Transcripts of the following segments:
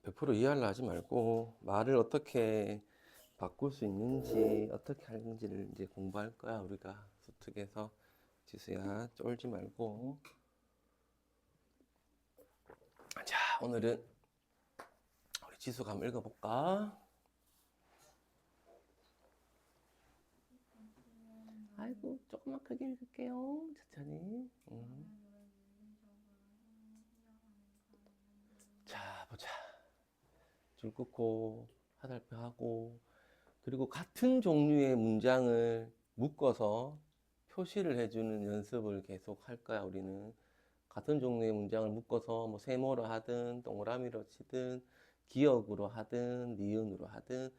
100% 이해하려 하지 말고 말을 어떻게 바꿀 수 있는지 어떻게 하는지를 이제 공부할 거야. 우리가 수특에서. 지수야 쫄지 말고. 자, 오늘은 우리 지수가 한번 읽어볼까? 아이고 조금만 크게 읽을게요. 천천히. 자, 보자. 줄 긋고 화살표 하고, 그리고 같은 종류의 문장을 묶어서 표시를 해주는 연습을 계속 할 거야. 우리는 같은 종류의 문장을 묶어서 뭐 세모로 하든 동그라미로 치든 기억으로 하든 니은으로 하든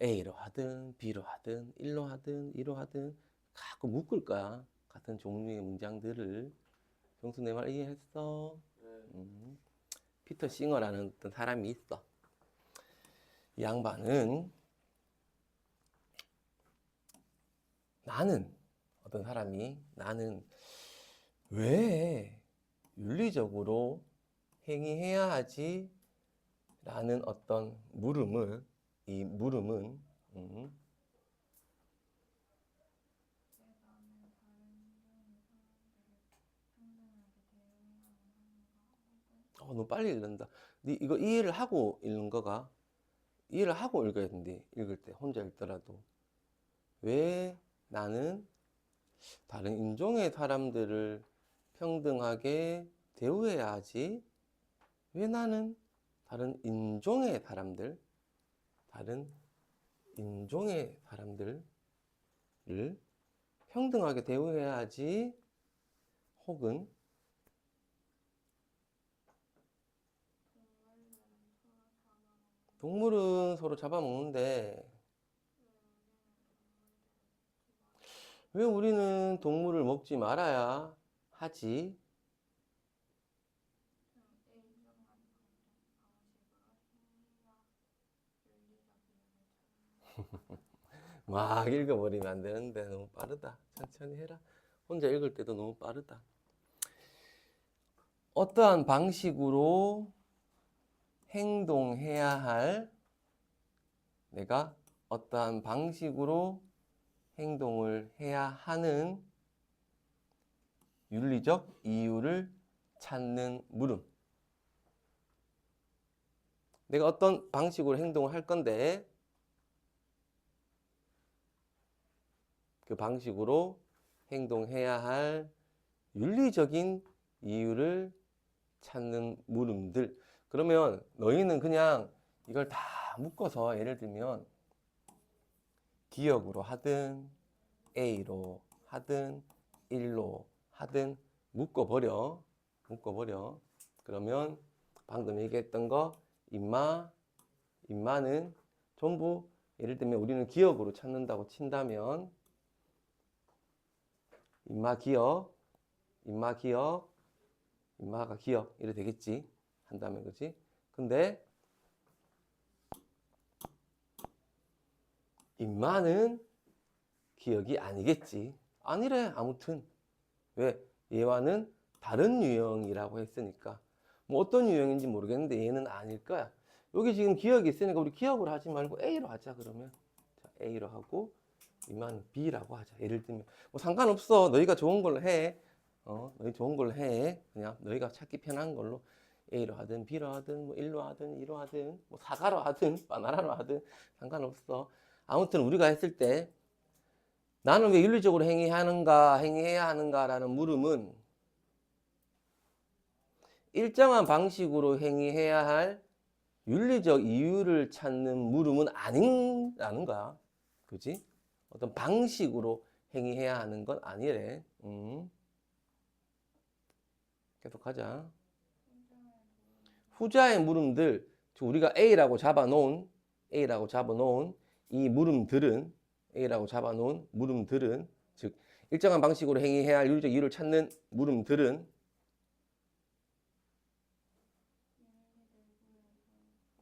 A로 하든 B로 하든 1로 하든 2로 하든 자꾸 묶을 거야. 같은 종류의 문장들을. 정수 내 말 이해했어? 피터 싱어라는 어떤 사람이 있어. 이 양반은 어떤 사람이 나는 왜 윤리적으로 행위해야 하지? 라는 어떤 물음은 너무 빨리 읽는다. 네 이거 이해를 하고 읽는 거가, 이해를 하고 읽어야 된대. 읽을 때 혼자 읽더라도. 왜 나는 다른 인종의 사람들을 평등하게 대우해야 하지? 왜 나는 다른 인종의 사람들을 평등하게 대우해야 하지? 혹은 동물은 서로 잡아먹는데 왜 우리는 동물을 먹지 말아야 하지? 막 읽어버리면 안 되는데 너무 빠르다. 천천히 해라. 혼자 읽을 때도 너무 빠르다. 어떠한 방식으로 행동해야 할, 내가 어떠한 방식으로 행동을 해야 하는 윤리적 이유를 찾는 물음. 내가 어떤 방식으로 행동을 할 건데 그 방식으로 행동해야 할 윤리적인 이유를 찾는 물음들. 그러면 너희는 그냥 이걸 다 묶어서 예를 들면 기억으로 하든 A로 하든 1로 하든 묶어버려. 그러면 방금 얘기했던 거 임마는 전부, 예를 들면 우리는 기억으로 찾는다고 친다면 임마가 기억 이래 되겠지. 한다면 그지? 근데 임마는 기억이 아니겠지. 아니래. 아무튼 왜? 얘와는 다른 유형이라고 했으니까. 뭐 어떤 유형인지 모르겠는데 얘는 아닐 거야. 여기 지금 기억이 있으니까 우리 기억으로 하지 말고 A로 하자. 그러면 자, A로 하고 임마는 B라고 하자. 예를 들면 뭐 상관없어. 너희가 좋은 걸로 해. 너희 좋은 걸로 해. 그냥 너희가 찾기 편한 걸로 A로 하든 B로 하든 뭐 1로 하든 2로 하든 뭐 사과로 하든 바나나로 하든 상관없어. 아무튼 우리가 했을 때 나는 왜 윤리적으로 행위해야 하는가라는 물음은 일정한 방식으로 행위해야 할 윤리적 이유를 찾는 물음은 아니라는 거야. 그지? 어떤 방식으로 행위해야 하는 건 아니래. 계속 하자. 후자의 물음들, 우리가 A라고 잡아놓은 이 물음들은, A라고 잡아놓은 물음들은, 즉 일정한 방식으로 행위해야 할 윤리적 이유를 찾는 물음들은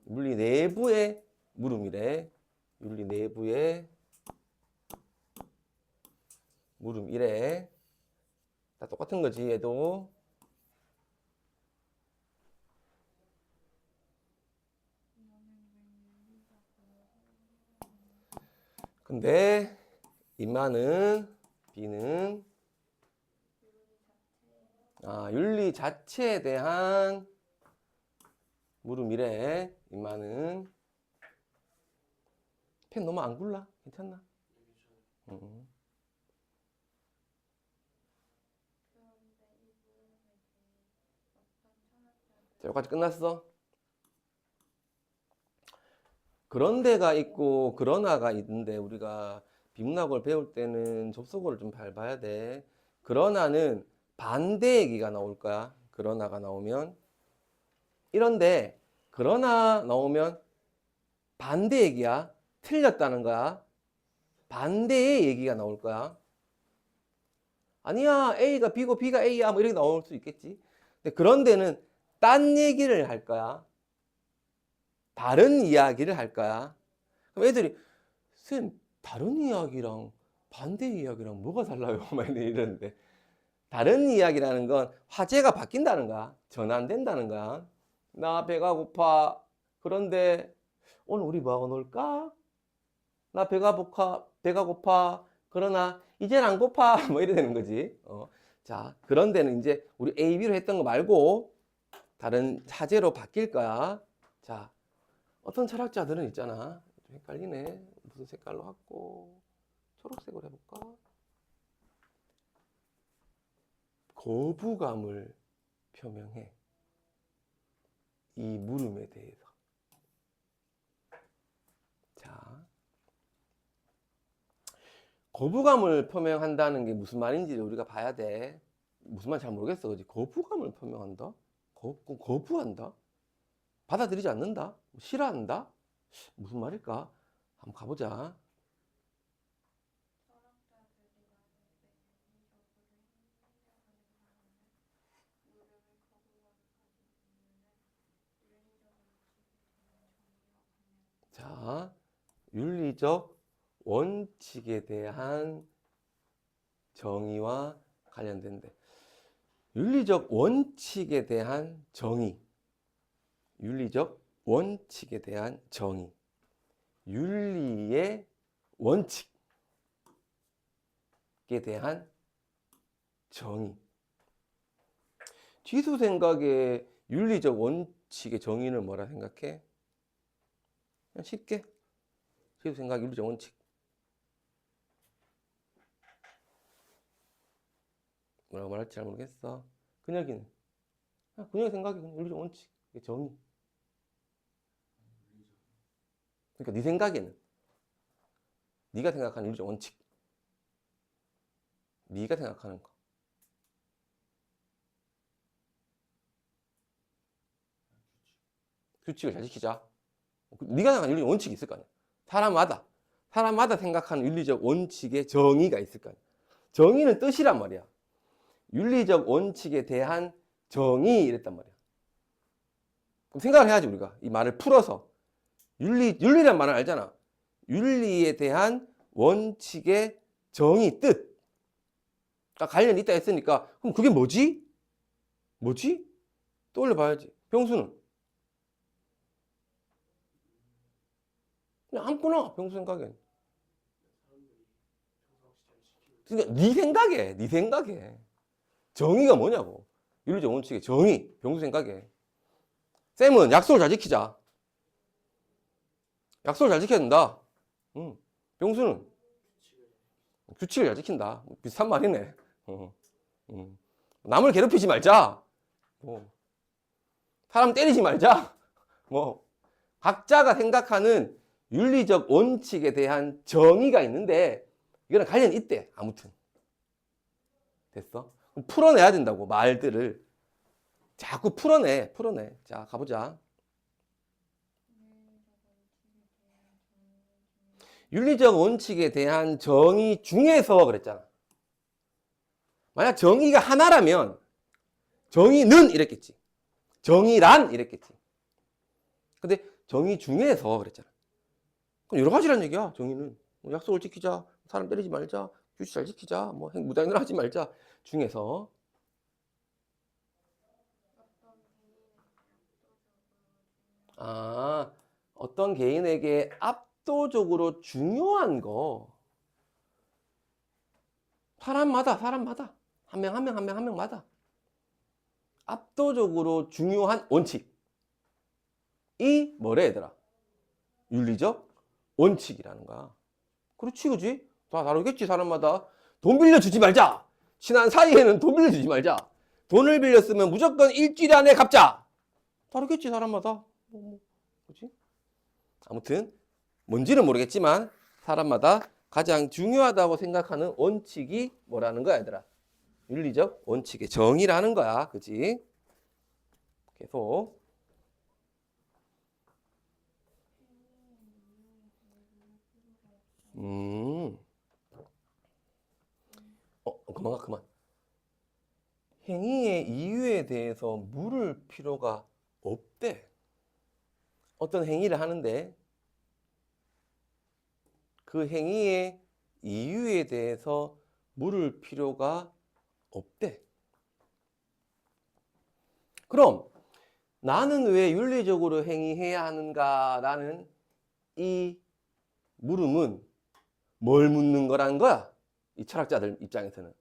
윤리 내부의 물음이래. 윤리 내부의 물음이래. 다 똑같은 거지, 얘도. 근데 인마는 B는 윤리 자체에 대한 물음이래. 인마는 펜 너무 안 굴라? 괜찮나? 자, 여기까지 끝났어. 그런데가 있고 그러나가 있는데 우리가 비문학어를 배울 때는 접속어를 좀 잘 봐야 돼. 그러나는 반대 얘기가 나올 거야. 그러나가 나오면. 이런데 그러나 나오면 반대 얘기야. 틀렸다는 거야. 반대의 얘기가 나올 거야. 아니야, A가 B고 B가 A야. 뭐 이렇게 나올 수 있겠지. 근데 그런 데는 딴 얘기를 할 거야. 다른 이야기를 할 거야. 그럼 애들이 선생님 다른 이야기랑 반대 이야기랑 뭐가 달라요? 막 이러는데 다른 이야기라는 건 화제가 바뀐다는 거야. 전환된다는 거야. 나 배가 고파. 그런데 오늘 우리 뭐하고 놀까? 나 배가 고파. 그러나 이젠 안 고파. 뭐 이래 되는 거지. 자, 그런 데는 이제 우리 A, B로 했던 거 말고 다른 화제로 바뀔 거야. 자, 어떤 철학자들은 있잖아. 좀 헷갈리네. 무슨 색깔로 할고 초록색으로 해볼까? 거부감을 표명해. 이 물음에 대해서. 자, 거부감을 표명한다는 게 무슨 말인지를 우리가 봐야 돼. 무슨 말인지 잘 모르겠어. 그지? 거부감을 표명한다? 거부한다? 받아들이지 않는다? 싫어한다? 무슨 말일까? 한번 가보자. 자, 윤리적 원칙에 대한 정의와 관련된대. 윤리적 원칙에 대한 정의. 윤리적 원칙에 대한 정의. 윤리의 원칙에 대한 정의. 지수 생각에 윤리적 원칙의 정의는 뭐라 생각해? 그냥 쉽게. 지수 생각 윤리적 원칙. 뭐라고 말할지 잘 모르겠어. 근혁이는? 근혁이 생각에 그냥 윤리적 원칙. 정의. 그러니까 네 생각에는. 네가 생각하는 윤리적 원칙. 네가 생각하는 거. 규칙을 잘 지키자. 네가 생각하는 윤리적 원칙이 있을 거 아니야. 사람마다 생각하는 윤리적 원칙의 정의가 있을 거 아니야. 정의는 뜻이란 말이야. 윤리적 원칙에 대한 정의 이랬단 말이야. 그럼 생각을 해야지 우리가. 이 말을 풀어서. 윤리란 말을 알잖아. 윤리에 대한 원칙의 정의, 뜻. 관련이 있다 했으니까 그럼 그게 뭐지? 뭐지? 떠올려 봐야지. 병수는? 그냥 아무거나 병수 생각엔. 그러니까 네 생각에. 정의가 뭐냐고. 윤리적 원칙의 정의, 병수 생각에. 쌤은 약속을 잘 지키자. 약속을 잘 지켜야 된다. 병수는 규칙을 잘 지킨다. 비슷한 말이네. 남을 괴롭히지 말자. 사람 때리지 말자. 각자가 생각하는 윤리적 원칙에 대한 정의가 있는데 이거는 관련이 있대. 아무튼 됐어? 풀어내야 된다고. 말들을 자꾸 풀어내. 자, 가보자. 윤리적 원칙에 대한 정의 중에서 그랬잖아. 만약 정의가 하나라면 정의는 이랬겠지. 정의란 이랬겠지. 근데 정의 중에서 그랬잖아. 그럼 여러 가지란 얘기야. 정의는 약속을 지키자, 사람 때리지 말자, 규칙 잘 지키자, 무단횡단 하지 말자 중에서. 어떤 개인에게 압도적으로 중요한 거. 사람마다 한 명 한 명마다 압도적으로 중요한 원칙이 뭐래 얘들아? 윤리적 원칙이라는 거야. 그렇지 그지? 다 다르겠지 사람마다. 돈 빌려주지 말자. 친한 사이에는 돈 빌려주지 말자. 돈을 빌렸으면 무조건 일주일 안에 갚자. 다르겠지 사람마다. 그지? 아무튼 뭔지는 모르겠지만 사람마다 가장 중요하다고 생각하는 원칙이 뭐라는 거야 얘들아? 윤리적 원칙의 정의라는 거야. 그지? 계속. 그만. 행위의 이유에 대해서 물을 필요가 없대. 어떤 행위를 하는데 그 행위의 이유에 대해서 물을 필요가 없대. 그럼 나는 왜 윤리적으로 행위해야 하는가라는 이 물음은 뭘 묻는 거라는 거야? 이 철학자들 입장에서는.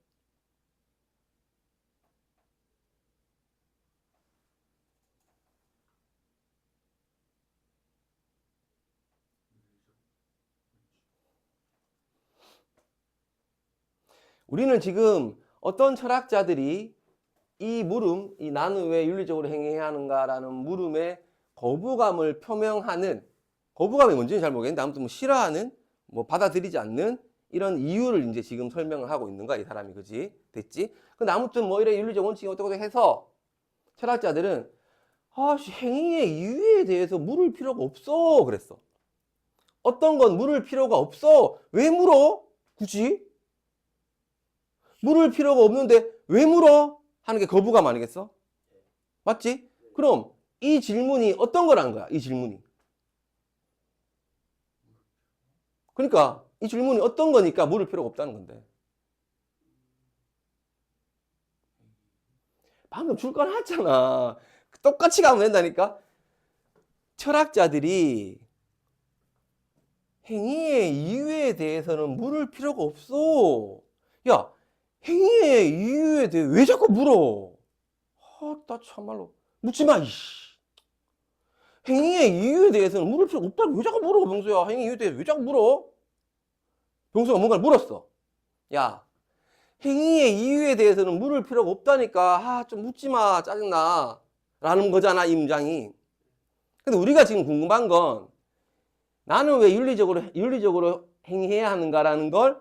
우리는 지금 어떤 철학자들이 이 물음, 이 나는 왜 윤리적으로 행해야 하는가라는 물음에 거부감을 표명하는, 거부감이 뭔지는 잘 모르겠는데 아무튼 뭐 싫어하는, 뭐 받아들이지 않는 이런 이유를 이제 지금 설명을 하고 있는 거야, 이 사람이. 그지? 됐지? 근데 아무튼 뭐 이래 윤리적 원칙이 어떻게 해서 철학자들은 행위의 이유에 대해서 물을 필요가 없어 그랬어. 어떤 건 물을 필요가 없어. 왜 물어? 굳이? 물을 필요가 없는데 왜 물어? 하는 게 거부감 아니겠어? 맞지? 그럼 이 질문이 어떤 거라는 거야? 이 질문이. 그러니까 이 질문이 어떤 거니까 물을 필요가 없다는 건데. 방금 줄 거 나왔잖아. 똑같이 가면 된다니까. 철학자들이 행위의 이유에 대해서는 물을 필요가 없어. 야, 행위의 이유에 대해 왜 자꾸 물어? 나 참말로 묻지 마. 이씨. 행위의 이유에 대해서는 물을 필요 없다고 왜 자꾸 물어, 병수야? 행위 이유에 대해서 왜 자꾸 물어? 병수가 뭔가를 물었어. 야, 행위의 이유에 대해서는 물을 필요가 없다니까. 좀 묻지 마. 짜증나. 라는 거잖아, 이 문장이. 근데 우리가 지금 궁금한 건 나는 왜 윤리적으로 행위해야 하는가라는 걸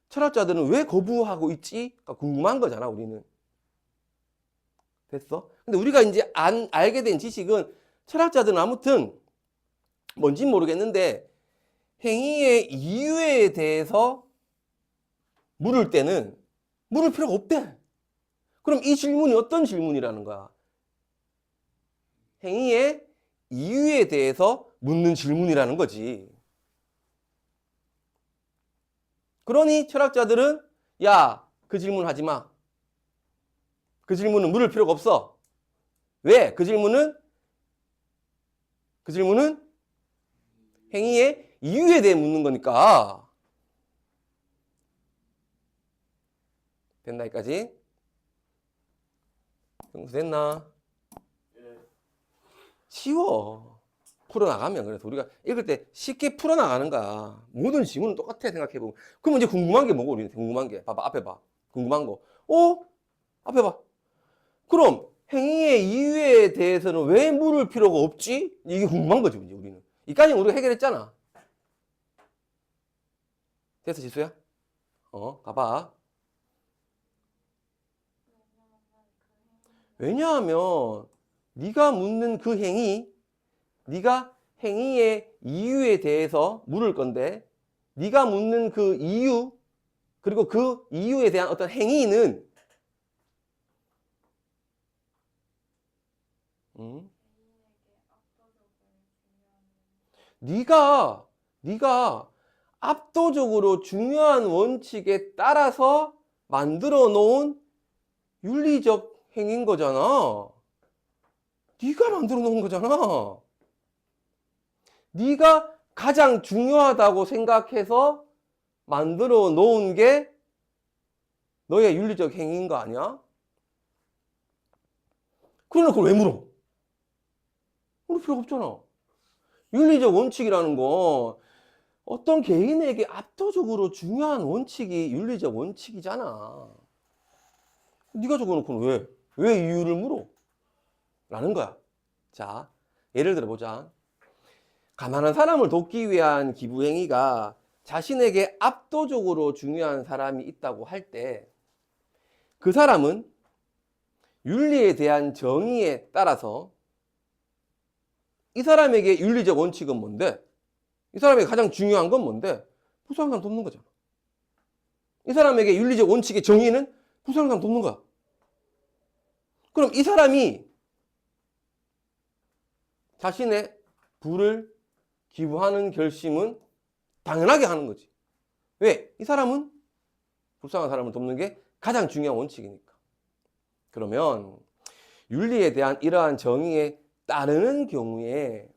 철학자들은 왜 거부하고 있지?가 궁금한 거잖아, 우리는. 됐어? 근데 우리가 이제 알게 된 지식은 철학자들은 아무튼 뭔지 모르겠는데 행위의 이유에 대해서 물을 때는 물을 필요가 없대. 그럼 이 질문이 어떤 질문이라는 거야? 행위의 이유에 대해서 묻는 질문이라는 거지. 그러니 철학자들은 야, 그 질문 하지 마. 그 질문은 물을 필요가 없어. 왜? 그 질문은 행위의 이유에 대해 묻는 거니까. 됐나 여기까지? 됐나? 쉬워. 풀어나가면. 그래서 우리가 읽을 때 쉽게 풀어나가는 거야. 모든 지문은 똑같아 생각해보면. 그럼 이제 궁금한 게 뭐고 우리는 궁금한 게. 봐봐 앞에 봐. 궁금한 거. 앞에 봐. 그럼 행위의 이유에 대해서는 왜 물을 필요가 없지? 이게 궁금한 거지 이제 우리는. 이까지는 우리가 해결했잖아. 됐어 지수야? 가봐. 왜냐하면 네가 묻는 그 행위, 네가 행위의 이유에 대해서 물을 건데 네가 묻는 그 이유 그리고 그 이유에 대한 어떤 행위는 네가 압도적으로 중요한 원칙에 따라서 만들어 놓은 윤리적 행위인 거잖아. 네가 만들어 놓은 거잖아. 네가 가장 중요하다고 생각해서 만들어 놓은 게 너의 윤리적 행위인 거 아니야? 그러나 그걸 왜 물어? 물을 필요가 없잖아. 윤리적 원칙이라는 건 어떤 개인에게 압도적으로 중요한 원칙이 윤리적 원칙이잖아. 네가 적어놓고는 왜 이유를 물어? 라는 거야. 자, 예를 들어보자. 가난한 사람을 돕기 위한 기부 행위가 자신에게 압도적으로 중요한 사람이 있다고 할 때 그 사람은 윤리에 대한 정의에 따라서 이 사람에게 윤리적 원칙은 뭔데? 이 사람에게 가장 중요한 건 뭔데? 불쌍한 사람 돕는 거잖아. 이 사람에게 윤리적 원칙의 정의는 불쌍한 사람 돕는 거야. 그럼 이 사람이 자신의 부를 기부하는 결심은 당연하게 하는 거지. 왜? 이 사람은 불쌍한 사람을 돕는 게 가장 중요한 원칙이니까. 그러면 윤리에 대한 이러한 정의에 따르는 경우에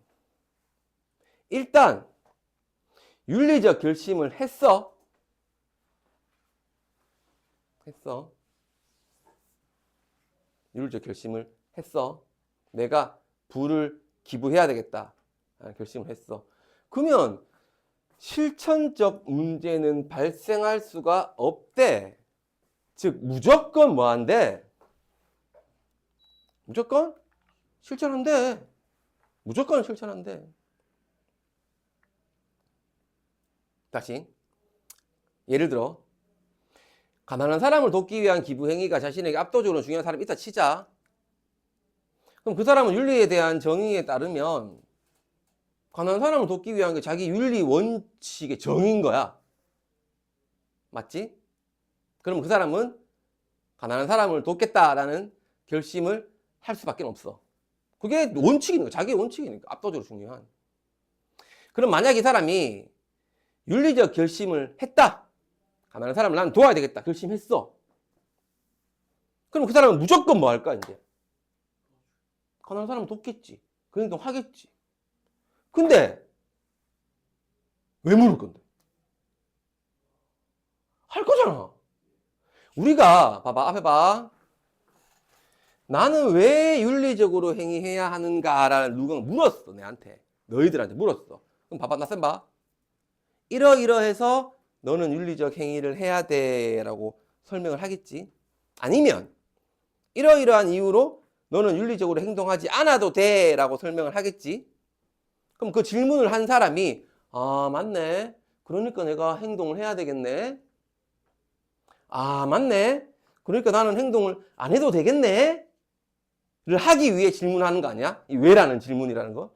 일단 윤리적 결심을 했어. 윤리적 결심을 했어. 내가 부를 기부해야 되겠다. 결심을 했어. 그러면 실천적 문제는 발생할 수가 없대. 즉 무조건 뭐한대? 무조건 실천한대. 무조건 실천한대. 다시 예를 들어 가난한 사람을 돕기 위한 기부 행위가 자신에게 압도적으로 중요한 사람이 있다 치자. 그럼 그 사람은 윤리에 대한 정의에 따르면 가난한 사람을 돕기 위한 게 자기 윤리 원칙의 정의인 거야. 맞지? 그럼 그 사람은 가난한 사람을 돕겠다라는 결심을 할 수밖에 없어. 그게 원칙이니까, 자기의 원칙이니까, 압도적으로 중요한. 그럼 만약 이 사람이 윤리적 결심을 했다. 가난한 사람을 나는 도와야 되겠다. 결심했어. 그럼 그 사람은 무조건 뭐 할까, 이제? 가난한 사람을 돕겠지. 그 행동 하겠지. 근데, 왜 물을 건데? 할 거잖아. 우리가, 봐봐, 앞에 봐. 나는 왜 윤리적으로 행위해야 하는가라는 누가 물었어, 내한테. 너희들한테 물었어. 그럼 봐봐, 나 쌤 봐. 이러이러해서 너는 윤리적 행위를 해야 돼 라고 설명을 하겠지. 아니면 이러이러한 이유로 너는 윤리적으로 행동하지 않아도 돼 라고 설명을 하겠지. 그럼 그 질문을 한 사람이 아 맞네, 그러니까 내가 행동을 해야 되겠네. 아 맞네, 그러니까 나는 행동을 안 해도 되겠네 를 하기 위해 질문하는 거 아니야? 이 왜라는 질문이라는 거.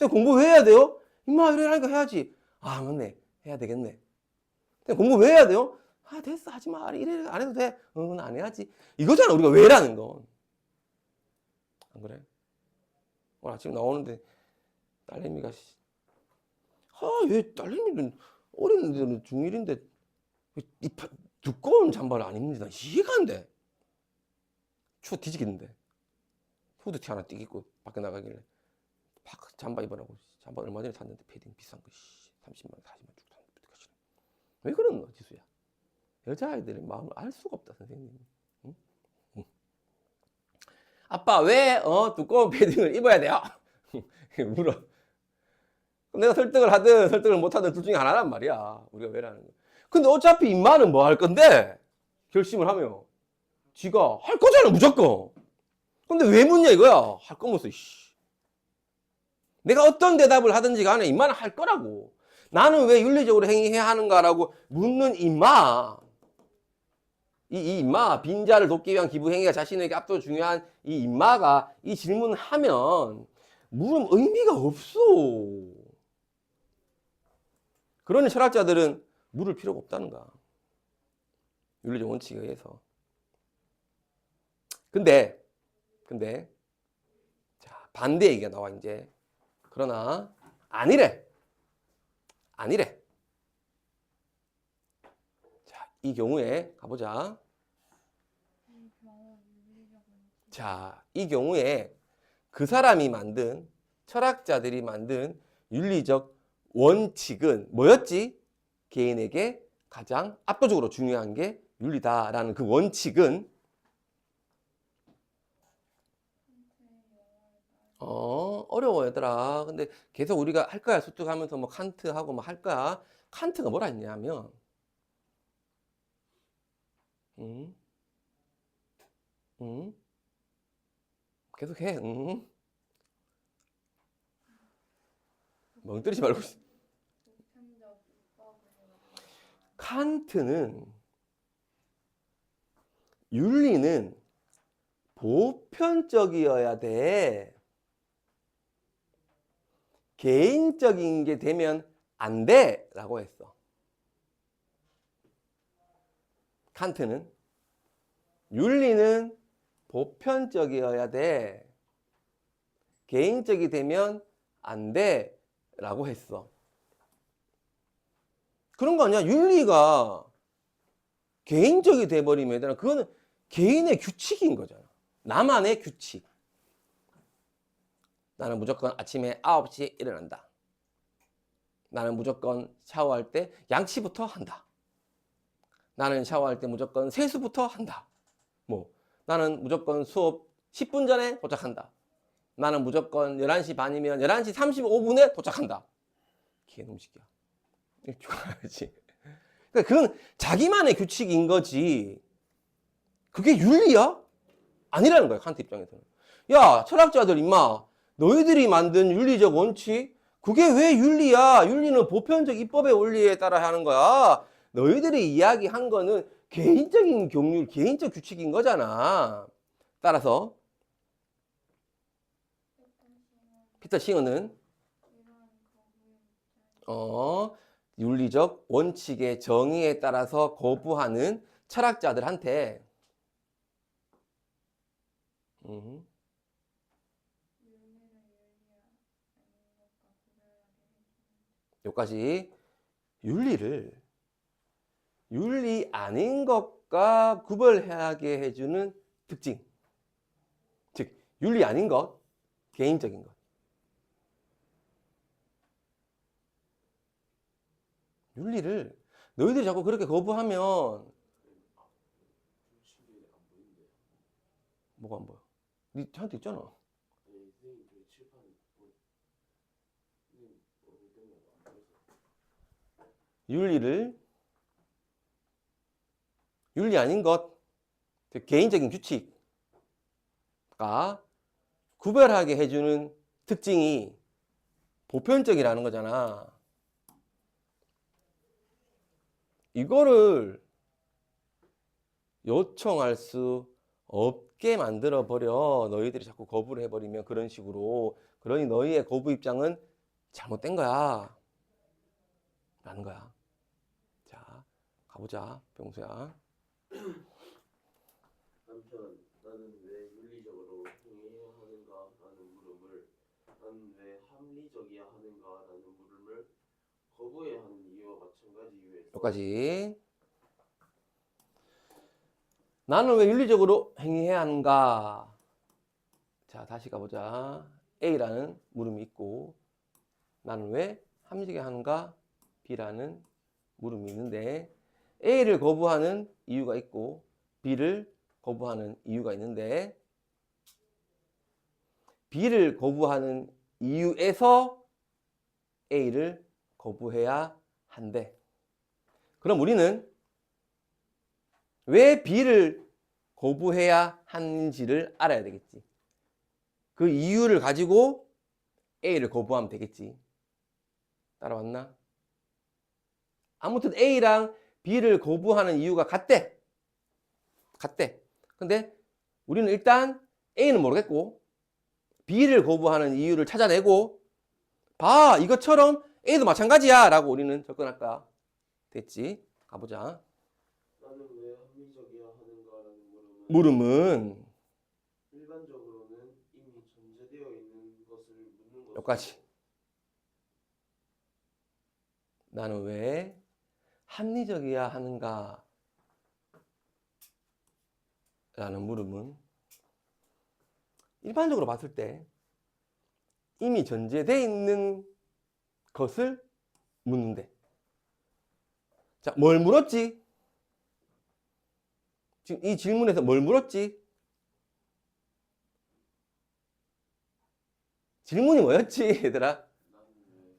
공부 왜 해야 돼요? 임마 이러니까 해야지. 아 맞네, 해야 되겠네. 공부 왜 해야 돼요? 아 됐어, 하지 마, 이래 안 해도 돼. 응, 안 해야지. 이거잖아 우리가 왜라는 건. 안 그래? 오늘 아침 나오는데 딸내미가 얘 딸내미는 어린애들은 중1인데 이 두꺼운 잠바를 안 입는지 난 이해가 안 돼. 추워 뒤지겠는데 후드티 하나 띠 입고 밖에 나가길래 팍 잠바 입으라고. 잠바 얼마 전에 샀는데 패딩 비싼 거 30만 원 40만 원 주고 샀는데 왜 그러노 지수야? 여자아이들의 마음을 알 수가 없다 선생님. 응? 응. 아빠 왜 두꺼운 패딩을 입어야 돼요? 물어. 내가 설득을 하든 설득을 못하든 둘 중에 하나란 말이야. 우리가 왜라는 거. 근데 어차피 임마는 뭐 할 건데 결심을 하면 지가 할 거잖아 무조건. 근데 왜 묻냐 이거야. 할 거면서 내가 어떤 대답을 하든지 간에 임마는 할 거라고. 나는 왜 윤리적으로 행위해야 하는가라고 묻는 임마. 이 임마, 빈자를 돕기 위한 기부 행위가 자신에게 압도적으로 중요한 이 임마가 이 질문을 하면 물음 의미가 없어. 그러니 철학자들은 물을 필요가 없다는 거야. 윤리적 원칙에 의해서. 근데 자, 반대 얘기가 나와 이제. 그러나 아니래. 자, 이 경우에 가보자. 자, 이 경우에 그 사람이 만든 철학자들이 만든 윤리적 원칙은 뭐였지? 개인에게 가장 압도적으로 중요한 게 윤리다라는 그 원칙은 어려워 얘들아. 근데 계속 우리가 할 거야. 습득하면서 뭐 칸트하고 뭐 할 거야. 칸트가 뭐라 했냐면 음, 음, 계속 해. 멍 때리지 말고. 칸트는 윤리는 보편적이어야 돼. 개인적인 게 되면 안 돼. 라고 했어. 칸트는 윤리는 보편적이어야 돼. 개인적이 되면 안 돼. 라고 했어. 그런 거 아니야? 윤리가 개인적이 돼버리면 그거는 개인의 규칙인 거잖아. 나만의 규칙. 나는 무조건 아침에 9시에 일어난다. 나는 무조건 샤워할 때 양치부터 한다. 나는 샤워할 때 무조건 세수부터 한다. 뭐 나는 무조건 수업 10분 전에 도착한다. 나는 무조건 11시 반이면 11시 35분에 도착한다. 개놈식이야. 이렇게 가야지. 그러니까 그건 자기만의 규칙인 거지. 그게 윤리야? 아니라는 거야, 칸트 입장에서는. 야, 철학자들 임마, 너희들이 만든 윤리적 원칙? 그게 왜 윤리야? 윤리는 보편적 입법의 원리에 따라 하는 거야. 너희들이 이야기한 거는 개인적인 경륜, 개인적 규칙인 거잖아. 따라서 피터 싱어는 윤리적 원칙의 정의에 따라서 거부하는 철학자들한테 여기까지 윤리를 윤리 아닌 것과 구별하게 해주는 특징. 즉, 윤리 아닌 것, 개인적인 것. 윤리를 너희들이 자꾸 그렇게 거부하면 뭐가 안 보여? 니한테 있잖아. 윤리를 윤리 아닌 것, 개인적인 규칙과 구별하게 해주는 특징이 보편적이라는 거잖아. 이거를 요청할 수 없게 만들어 버려. 너희들이 자꾸 거부를 해버리면 그런 식으로. 그러니 너희의 거부 입장은 잘못된 거야 라는 거야. 자, 가보자 병수야. 한편 나는 왜 윤리적으로 행해야 하는가 라는 물음을 나는 왜 합리적이야 하는가 라는 물음을 거부해야 하는 이유와 마찬가지 이유에서 여기까지. 나는 왜 윤리적으로 행해야 하는가? 자, 다시 가보자. A라는 물음이 있고 나는 왜 합리적이야 하는가? B라는 물음이 있는데 A를 거부하는 이유가 있고 B를 거부하는 이유가 있는데 B를 거부하는 이유에서 A를 거부해야 한대. 그럼 우리는 왜 B를 거부해야 하는지를 알아야 되겠지. 그 이유를 가지고 A를 거부하면 되겠지. 따라왔나? 아무튼 A랑 B를 거부하는 이유가 같대. 근데 우리는 일단 A는 모르겠고 B를 거부하는 이유를 찾아내고 봐, 이것처럼 A도 마찬가지야 라고 우리는 접근할까? 됐지? 가보자. 나는 왜 합리적이야 하는가라는 물음은 일반적으로는 이미 존재되어 있는 것을 묻는 것을 여기까지. 나는 왜 합리적이야 하는가? 라는 물음은 일반적으로 봤을 때 이미 존재되어 있는 것을 묻는데. 자, 뭘 물었지? 지금 이 질문에서 뭘 물었지? 질문이 뭐였지, 얘들아?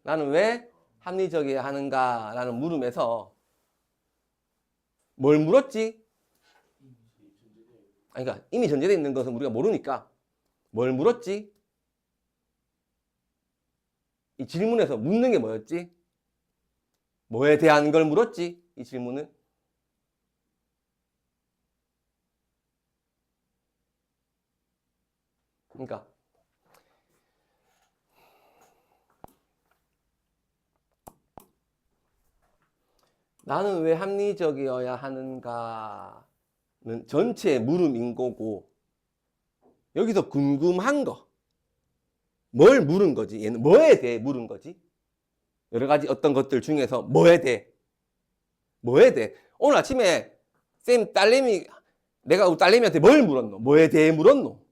나는 왜 합리적이어야 하는가? 라는 물음에서 뭘 물었지? 아니, 그러니까 이미 전제되어 있는 것은 우리가 모르니까 뭘 물었지? 이 질문에서 묻는 게 뭐였지? 뭐에 대한 걸 물었지? 이 질문은? 그러니까 나는 왜 합리적이어야 하는가는 전체 물음인 거고, 여기서 궁금한 거, 뭘 물은 거지? 얘는 뭐에 대해 물은 거지? 여러 가지 어떤 것들 중에서 뭐에 대해? 뭐에 대해? 오늘 아침에 쌤 딸내미, 내가 우리 딸내미한테 뭘 물었노? 뭐에 대해 물었노?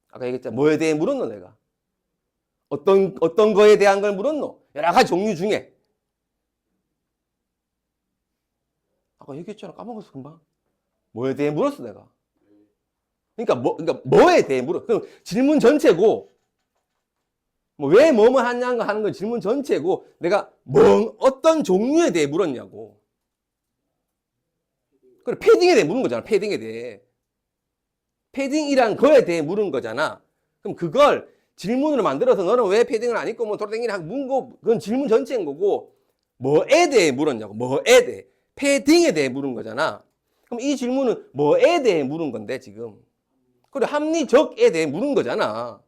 아까 얘기했잖아. 뭐에 대해 물었노, 내가? 어떤 거에 대한 걸 물었노? 여러 가지 종류 중에. 아까 얘기했잖아. 까먹었어, 금방. 뭐에 대해 물었어, 내가. 그러니까 뭐에 대해 물어. 그럼 질문 전체고, 뭐 왜 뭐뭐 하냐는 하는 건 질문 전체고, 내가 어떤 종류에 대해 물었냐고. 그래, 패딩에 대해 물은 거잖아. 패딩에 대해. 패딩이란 거에 대해 물은 거잖아. 그럼 그걸 질문으로 만들어서 너는 왜 패딩을 안 입고 뭐 돌아다니냐 하고 묻은 거, 그건 질문 전체인 거고, 뭐에 대해 물었냐고. 뭐에 대해. 패딩에 대해 물은 거잖아. 그럼 이 질문은 뭐에 대해 물은 건데, 지금. 그래, 합리적에 대해 물은 거잖아.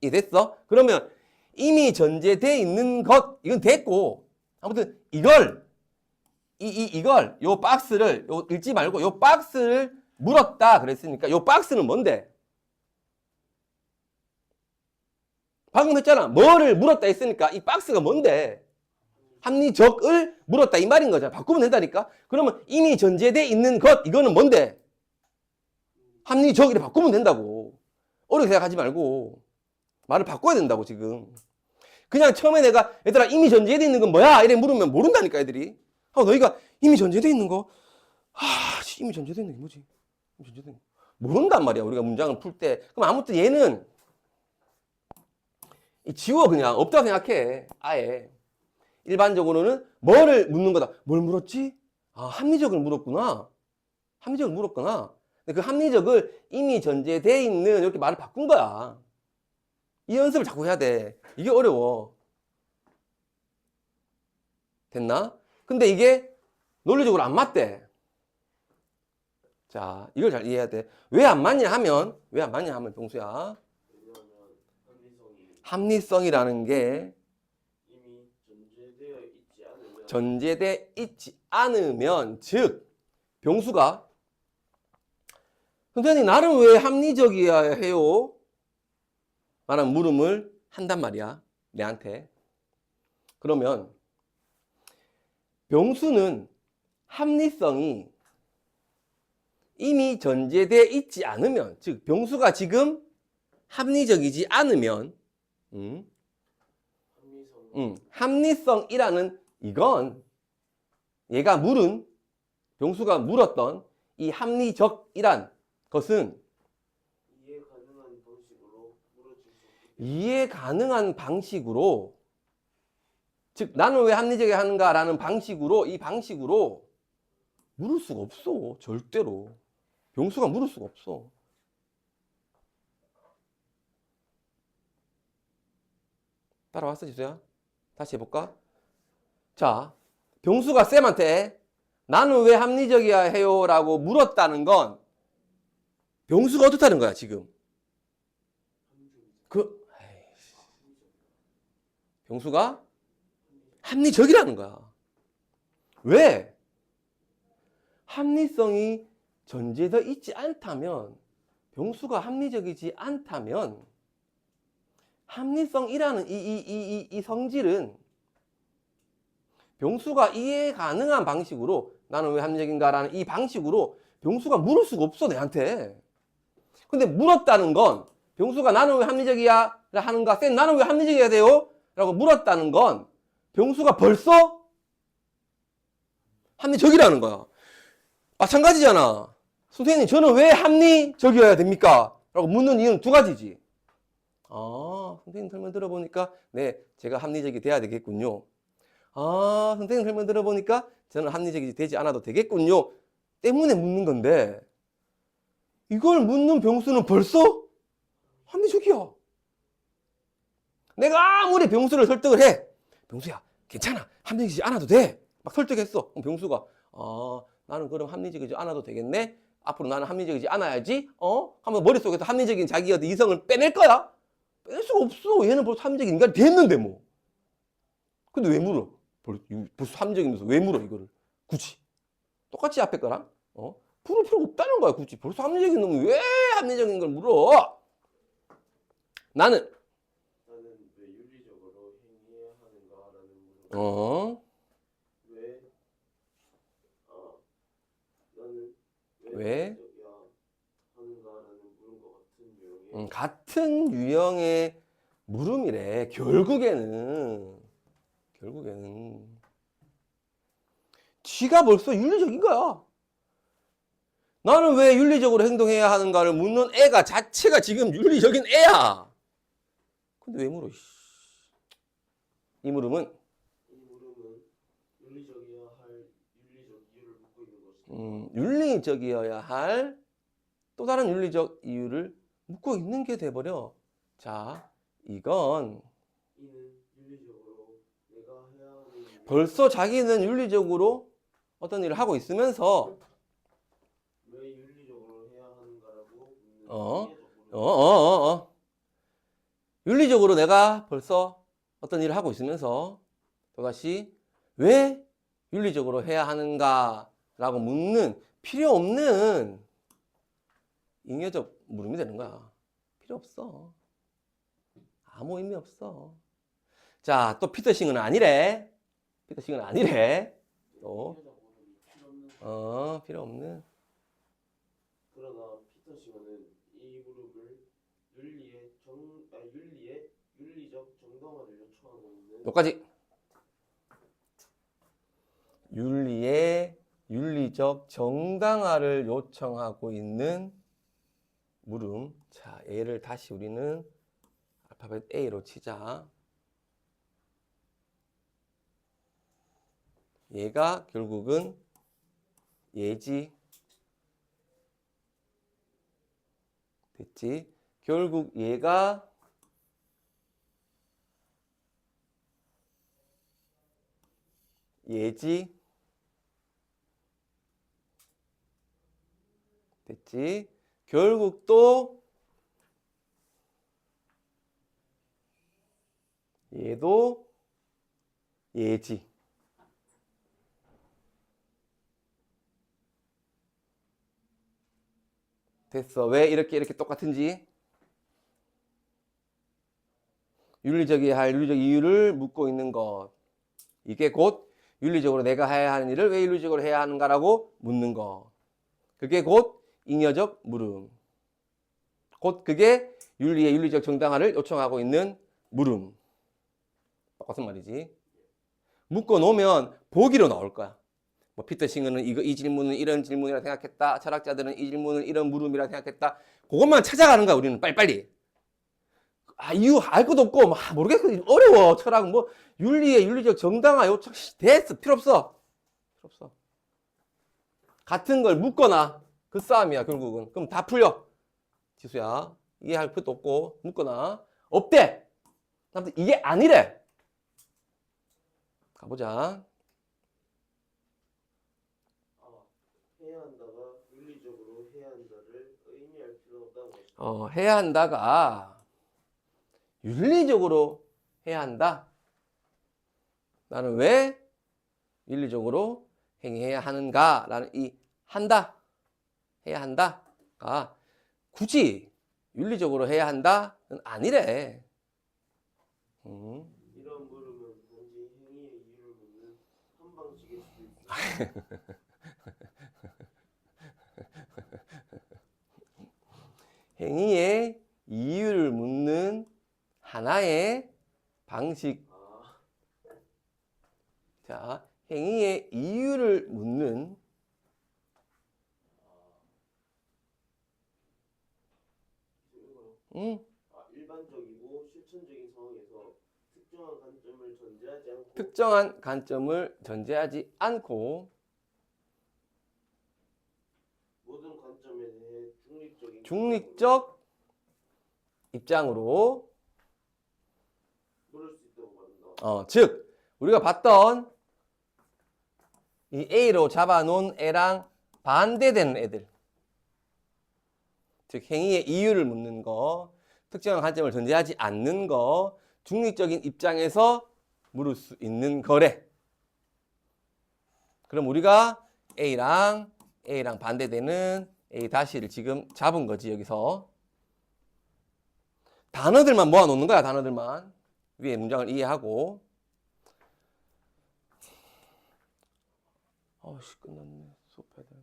이해됐어? 그러면 이미 전제되어 있는 것, 이건 됐고, 아무튼 이걸, 요 박스를, 요 읽지 말고 요 박스를 물었다 그랬으니까 요 박스는 뭔데? 방금 했잖아. 뭐를 물었다 했으니까 이 박스가 뭔데? 합리적을 물었다 이 말인 거잖아. 바꾸면 된다니까? 그러면 이미 전제되어 있는 것, 이거는 뭔데? 합리적 이렇게 바꾸면 된다고. 어렵게 생각하지 말고. 말을 바꿔야 된다고, 지금. 그냥 처음에 내가, 얘들아, 이미 전제되어 있는 건 뭐야? 이래 물으면 모른다니까, 애들이. 너희가 이미 전제되어 있는 거, 이미 전제되어 있는 게 뭐지? 이미 전제되어 있는 거. 모른단 말이야, 우리가 문장을 풀 때. 그럼 아무튼 얘는, 지워, 그냥. 없다고 생각해. 아예. 일반적으로는 뭐를 묻는 거다. 뭘 물었지? 합리적을 물었구나. 합리적을 물었구나. 근데 그 합리적을 이미 전제되어 있는, 이렇게 말을 바꾼 거야. 이 연습을 자꾸 해야 돼. 이게 어려워. 됐나? 근데 이게 논리적으로 안 맞대. 자, 이걸 잘 이해해야 돼. 왜 안 맞냐 하면, 병수야. 왜냐하면 합리성이라는 게 이미 전제되어 있지 않으면 전제돼 있지 않으면, 즉, 병수가, 선생님, 나는 왜 합리적이어야 해요? 라는 물음을 한단 말이야. 내한테. 그러면, 병수는 합리성이 이미 전제되어 있지 않으면, 즉 병수가 지금 합리적이지 않으면 합리성이라는 이건 얘가 물은, 병수가 물었던 이 합리적이란 것은 이해 가능한 방식으로 물어질 수 없기 때문에 이해 가능한 방식으로, 즉 나는 왜 합리적이어야 하는가라는 방식으로, 이 방식으로 물을 수가 없어. 절대로. 병수가 물을 수가 없어. 따라왔어, 지수야? 다시 해볼까? 자, 병수가 쌤한테 나는 왜 합리적이어야 해요? 라고 물었다는 건 병수가 어떻다는 거야, 지금? 병수가 합리적이라는 거야. 왜? 합리성이 전제되어 있지 않다면, 병수가 합리적이지 않다면, 합리성이라는 이 성질은 병수가 이해 가능한 방식으로, 나는 왜 합리적인가라는 이 방식으로 병수가 물을 수가 없어, 내한테. 근데 물었다는 건, 병수가 나는 왜 합리적이야? 하는가? 쌤, 나는 왜 합리적이어야 돼요? 라고 물었다는 건 병수가 벌써 합리적이라는 거야. 마찬가지잖아. 선생님, 저는 왜 합리적이어야 됩니까? 라고 묻는 이유는 두 가지지. 아, 선생님 설명 들어보니까 네, 제가 합리적이 돼야 되겠군요. 아, 선생님 설명 들어보니까 저는 합리적이 되지 않아도 되겠군요. 때문에 묻는 건데 이걸 묻는 병수는 벌써 합리적이야. 내가 아무리 병수를 설득을 해. 병수야, 괜찮아. 합리적이지 않아도 돼. 막 설득했어. 그럼 병수가 나는 그럼 합리적이지 않아도 되겠네. 앞으로 나는 합리적이지 않아야지. 하면 머릿속에서 합리적인 자기 어떤 이성을 빼낼 거야? 뺄 수가 없어. 얘는 벌써 합리적인 인간이 됐는데 뭐. 근데 왜 물어? 벌써 합리적이면서 왜 물어 이거를? 굳이. 똑같이 앞에 거랑 풀을 필요가 없다는 거야. 굳이. 벌써 합리적인 놈이 왜 합리적인 걸 물어? 나는 왜 윤리적으로 행해야 하는가라는 물음. 왜? 나는 왜? 합리적이야 하는가라는 물음과 같은 유형의 같은 유형의 물음이래. 결국에는 쥐가 벌써 윤리적인 거야. 나는 왜 윤리적으로 행동해야 하는가를 묻는 애가 자체가 지금 윤리적인 애야. 근데 왜 물어? 이 물음은 윤리적이어야 할 윤리적 이유를 묻고 있는 것이다. 윤리적이어야 할 또 다른 윤리적 이유를 묻고 있는 게 돼버려. 자, 이건 이는 윤리적으로 내가 해야 하는 일을 벌써 자기는 윤리적으로 어떤 일을 하고 있으면서 왜 윤리적으로 해야 하는가라고 묻는 어, 합리적 물음. 윤리적으로 내가 벌써 어떤 일을 하고 있으면서 또다시 왜 윤리적으로 해야 하는가라고 묻는 필요 없는 잉여적 물음이 되는 거야. 필요 없어. 아무 의미 없어. 자, 또 피터싱은 아니래. 피터싱은 아니래. 또, 필요 없는. 그러나 피터싱어는 이 물음을 윤리적 정당화를 요청하고 있는 여기까지. 윤리의 윤리적 정당화를 요청하고 있는 물음. 자, 얘를 다시 우리는 알파벳 A로 치자. 얘가 결국은 얘지. 됐지? 결국 얘가 얘지. 됐지? 결국 또 얘도 얘지. 됐어. 왜 이렇게 똑같은지. 윤리적이어야 할 윤리적 이유를 묻고 있는 것. 이게 곧 윤리적으로 내가 해야 하는 일을 왜 윤리적으로 해야 하는가라고 묻는 것. 그게 곧 잉여적 물음. 곧 그게 윤리의 윤리적 정당화를 요청하고 있는 물음. 똑같은 말이지. 묶어 놓으면 보기로 나올 거야. 뭐 피터싱어는 이 질문은 이런 질문이라 생각했다. 철학자들은 이 질문을 이런 물음이라 생각했다. 그것만 찾아가는 거야. 우리는 빨리빨리. 이유 알 것도 없고 막 모르겠어. 어려워. 철학은 뭐 윤리의 윤리적 정당화 요청 됐어. 필요 없어. 같은 걸 묶거나 그 싸움이야 결국은. 그럼 다 풀려. 지수야. 이해할 것도 없고 묶거나 없대. 아무튼 이게 아니래. 가보자. 해야 한다가 윤리적으로 해야 한다를 의미할 필요 없다는 것이다. 해야 한다가 윤리적으로 해야 한다. 나는 왜 윤리적으로 행해야 하는가라는 이 한다. 해야 한다가 굳이 윤리적으로 해야 한다는 아니래. 이런 물음은 단지 행위의 이유를 묻는 한방식일 수도 있습니다. 행위의 이유를 묻는 하나의 방식. 자, 행위의 이유를 묻는 일반적이고 실천적인 상황에서 특정한 관점을 전제하지 않고 모든 관점에 대해 중립적 입장으로 물을 수 있다고 말한다. 즉 우리가 봤던 이 A로 잡아놓은 애랑 반대되는 애들, 즉 행위의 이유를 묻는 거, 특정한 관점을 전제하지 않는 거, 중립적인 입장에서 물을 수 있는 거래. 그럼 우리가 A랑 반대되는 A-를 지금 잡은 거지. 여기서 단어들만 모아놓는 거야. 단어들만 위에 문장을 이해하고. 끝났네. 수업해야 되네.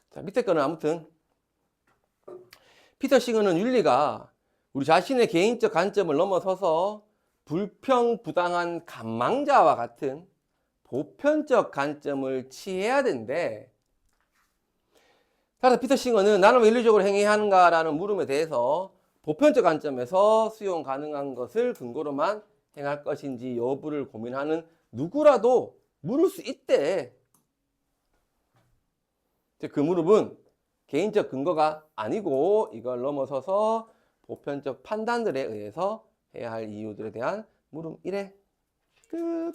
자, 밑에 거는 아무튼 피터 싱어는 윤리가 우리 자신의 개인적 관점을 넘어서서 불평부당한 감망자와 같은 보편적 관점을 취해야 된대. 따라서 피터 싱어는 나는 왜 윤리적으로 행해야 하는가라는 물음에 대해서 보편적 관점에서 수용 가능한 것을 근거로만 행할 것인지 여부를 고민하는 누구라도 물을 수 있대. 그 무릎은 개인적 근거가 아니고 이걸 넘어서서 보편적 판단들에 의해서 해야 할 이유들에 대한 물음이래. 끝.